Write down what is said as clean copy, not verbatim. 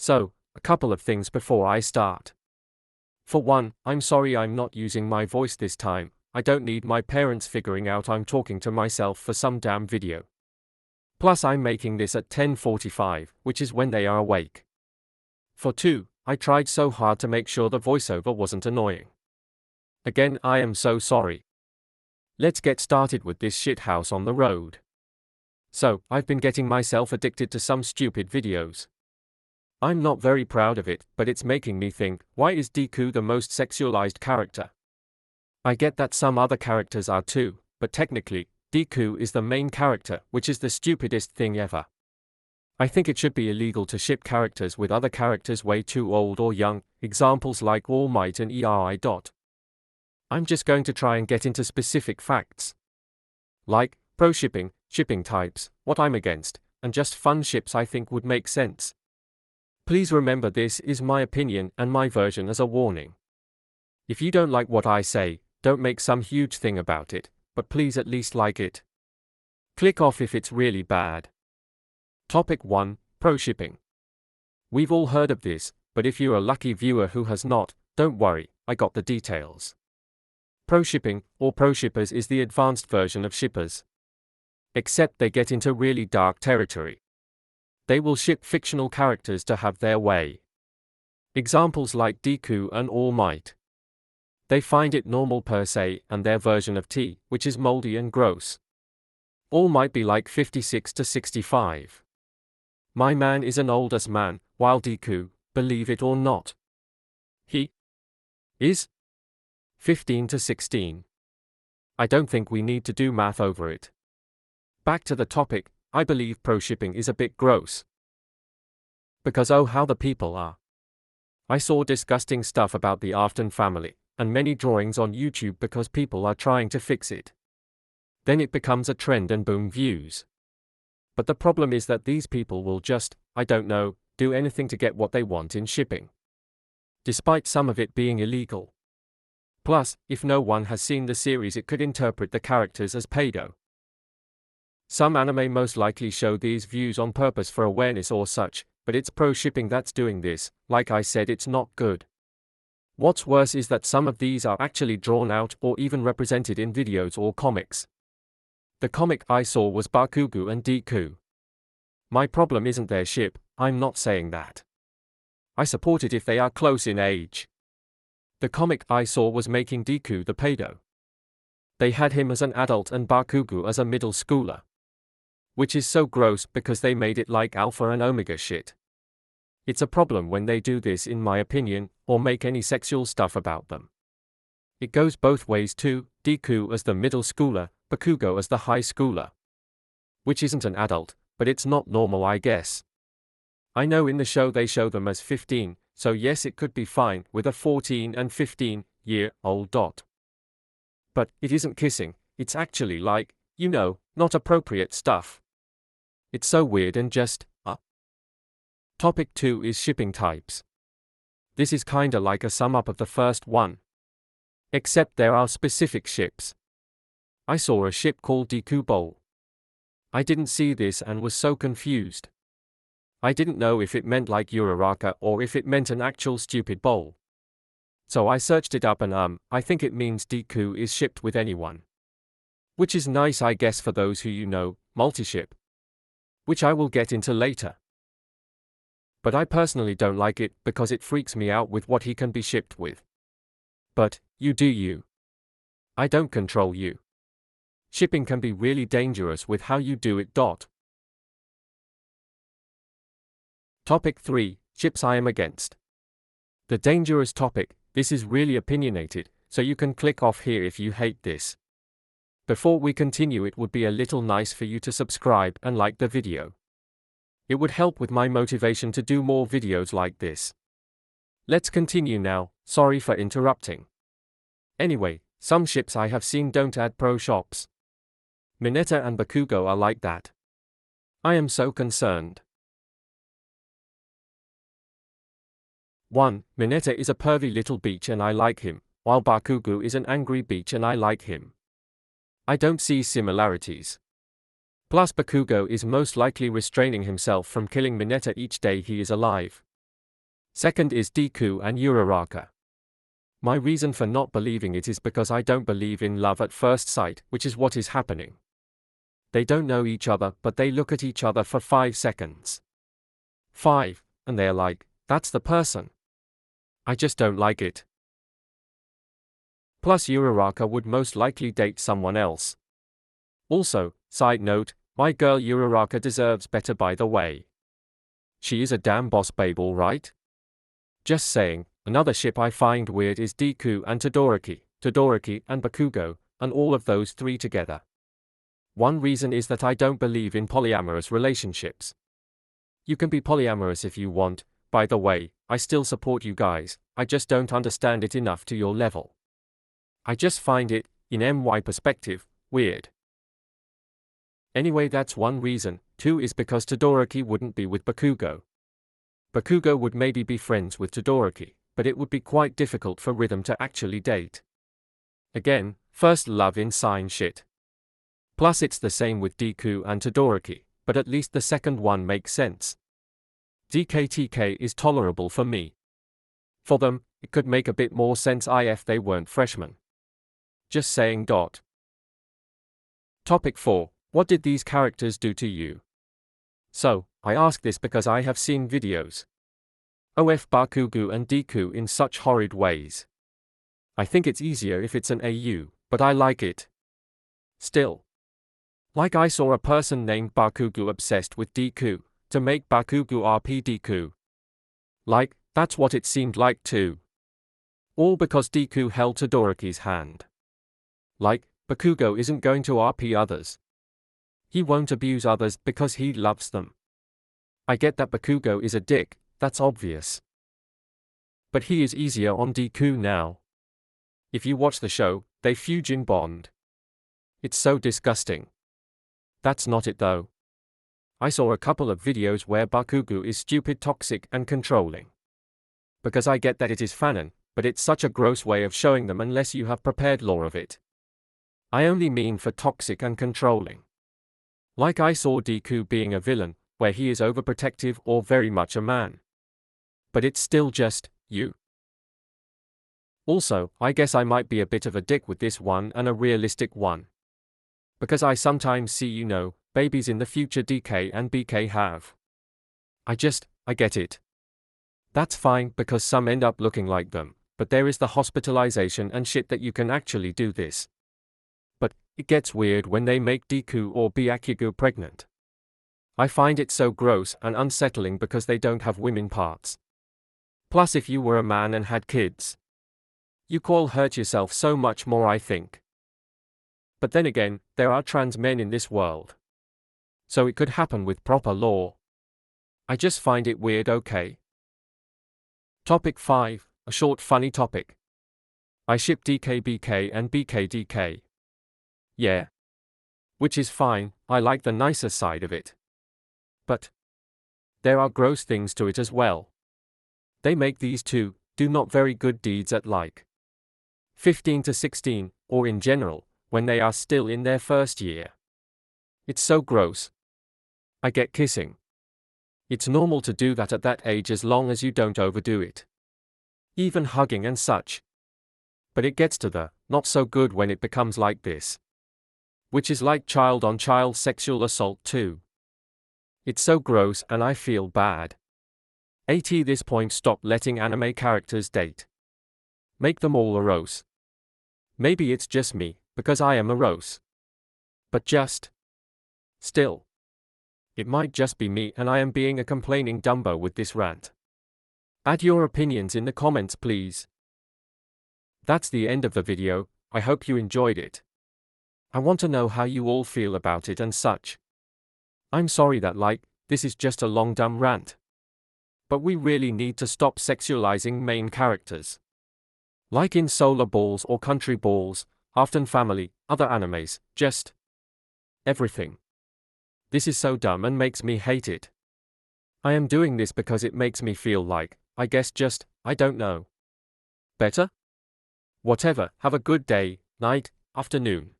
So, a couple of things before I start. For one, I'm sorry I'm not using my voice this time. I don't need my parents figuring out I'm talking to myself for some damn video. Plus I'm making this at 10:45, which is when they are awake. For two, I tried so hard to make sure the voiceover wasn't annoying. Again, I am so sorry. Let's get started with this shithouse on the road. So, I've been getting myself addicted to some stupid videos. I'm not very proud of it, but it's making me think, why is Deku the most sexualized character? I get that some other characters are too, but technically, Deku is the main character, which is the stupidest thing ever. I think it should be illegal to ship characters with other characters way too old or young, examples like All Might and ERI. I'm just going to try and get into specific facts. Like, pro-shipping, shipping types, what I'm against, and just fun ships I think would make sense. Please remember this is my opinion and my version as a warning. If you don't like what I say, don't make some huge thing about it, but please at least like it. Click off if it's really bad. Topic 1, Pro-shipping. We've all heard of this, but if you're a lucky viewer who has not, don't worry, I got the details. Pro-shipping, or pro-shippers, is the advanced version of shippers. Except they get into really dark territory. They will ship fictional characters to have their way. Examples like Deku and All Might. They find it normal per se, and their version of tea, which is moldy and gross. All might be like 56 to 65. My man is an old-ass man, while Deku, believe it or not, he is 15 to 16. I don't think we need to do math over it. Back to the topic, I believe pro-shipping is a bit gross. Because oh how the people are. I saw disgusting stuff about the Afton family, and many drawings on YouTube because people are trying to fix it. Then it becomes a trend and boom views. But the problem is that these people will just, I don't know, do anything to get what they want in shipping. Despite some of it being illegal. Plus, if no one has seen the series, it could interpret the characters as pedo. Some anime most likely show these views on purpose for awareness or such, but it's pro-shipping that's doing this. Like I said, it's not good. What's worse is that some of these are actually drawn out or even represented in videos or comics. The comic I saw was Bakugo and Deku. My problem isn't their ship, I'm not saying that. I support it if they are close in age. The comic I saw was making Deku the pedo. They had him as an adult and Bakugo as a middle schooler. Which is so gross because they made it like alpha and omega shit. It's a problem when they do this in my opinion, or make any sexual stuff about them. It goes both ways too, Deku as the middle schooler, Bakugo as the high schooler. Which isn't an adult, but it's not normal I guess. I know in the show they show them as 15, so yes it could be fine with a 14 and 15-year-old. But it isn't kissing, it's actually like, you know, not appropriate stuff. It's so weird and just, Topic 2 is shipping types. This is kinda like a sum up of the first one. Except there are specific ships. I saw a ship called Deku Bowl. I didn't see this and was so confused. I didn't know if it meant like Uraraka or if it meant an actual stupid bowl. So I searched it up and I think it means Deku is shipped with anyone. Which is nice I guess for those who you know, multi-ship. Which I will get into later. But I personally don't like it because it freaks me out with what he can be shipped with. But, you do you. I don't control you. Shipping can be really dangerous with how you do it. Topic 3, Ships I am against. The dangerous topic, this is really opinionated, so you can click off here if you hate this. Before we continue, it would be a little nice for you to subscribe and like the video. It would help with my motivation to do more videos like this. Let's continue now, sorry for interrupting. Anyway, some ships I have seen don't add pro shops. Mineta and Bakugo are like that. I am so concerned. 1. Mineta is a pervy little beach and I like him, while Bakugo is an angry beach and I like him. I don't see similarities. Plus Bakugo is most likely restraining himself from killing Mineta each day he is alive. Second is Deku and Uraraka. My reason for not believing it is because I don't believe in love at first sight, which is what is happening. They don't know each other, but they look at each other for 5 seconds. 5, and they're like, that's the person. I just don't like it. Plus Uraraka would most likely date someone else. Also, side note, my girl Uraraka deserves better, by the way. She is a damn boss babe, all right? Just saying. Another ship I find weird is Deku and Todoroki and Bakugo, and all of those three together. One reason is that I don't believe in polyamorous relationships. You can be polyamorous if you want, by the way, I still support you guys, I just don't understand it enough to your level. I just find it, in my perspective, weird. Anyway, that's one reason. 2 is because Todoroki wouldn't be with Bakugo. Bakugo would maybe be friends with Todoroki, but it would be quite difficult for Rhythm to actually date. Again, first love in sign shit. Plus it's the same with Deku and Todoroki, but at least the second one makes sense. DKTK is tolerable for me. For them, it could make a bit more sense if they weren't freshmen. Just saying. Topic 4. What did these characters do to you? So, I ask this because I have seen videos of Bakugo and Deku in such horrid ways. I think it's easier if it's an AU, but I like it. Still. Like I saw a person named Bakugo obsessed with Deku, to make Bakugo RP Deku. Like, that's what it seemed like too. All because Deku held Todoroki's hand. Like, Bakugo isn't going to RP others. He won't abuse others because he loves them. I get that Bakugo is a dick, that's obvious. But he is easier on Deku now. If you watch the show, they fusing bond. It's so disgusting. That's not it though. I saw a couple of videos where Bakugo is stupid, toxic and controlling. Because I get that it is fanon, but it's such a gross way of showing them unless you have prepared lore of it. I only mean for toxic and controlling. Like I saw Deku being a villain, where he is overprotective or very much a man. But it's still just, you. Also, I guess I might be a bit of a dick with this one, and a realistic one. Because I sometimes see, babies in the future DK and BK have. I get it. That's fine because some end up looking like them, but there is the hospitalization and shit that you can actually do this. But it gets weird when they make Deku or Bakugo pregnant. I find it so gross and unsettling because they don't have women parts. Plus if you were a man and had kids, you could hurt yourself so much more, I think. But then again, there are trans men in this world. So it could happen with proper law. I just find it weird, okay? Topic 5, a short funny topic. I ship DKBK and BKDK. Yeah. Which is fine, I like the nicer side of it. But there are gross things to it as well. They make these two do not very good deeds at like 15 to 16, or in general, when they are still in their first year. It's so gross. I get kissing. It's normal to do that at that age as long as you don't overdo it. Even hugging and such. But it gets to the not so good when it becomes like this. Which is like child-on-child sexual assault too. It's so gross and I feel bad. At this point, stop letting anime characters date. Make them all arose. Maybe it's just me, because I am morose. But still. It might just be me and I am being a complaining Dumbo with this rant. Add your opinions in the comments, please. That's the end of the video, I hope you enjoyed it. I want to know how you all feel about it and such. I'm sorry that this is just a long dumb rant. But we really need to stop sexualizing main characters. Like in Solar Balls or Country Balls, Often Family, other animes, just everything. This is so dumb and makes me hate it. I am doing this because it makes me feel like, I guess I don't know. Better? Whatever, have a good day, night, afternoon.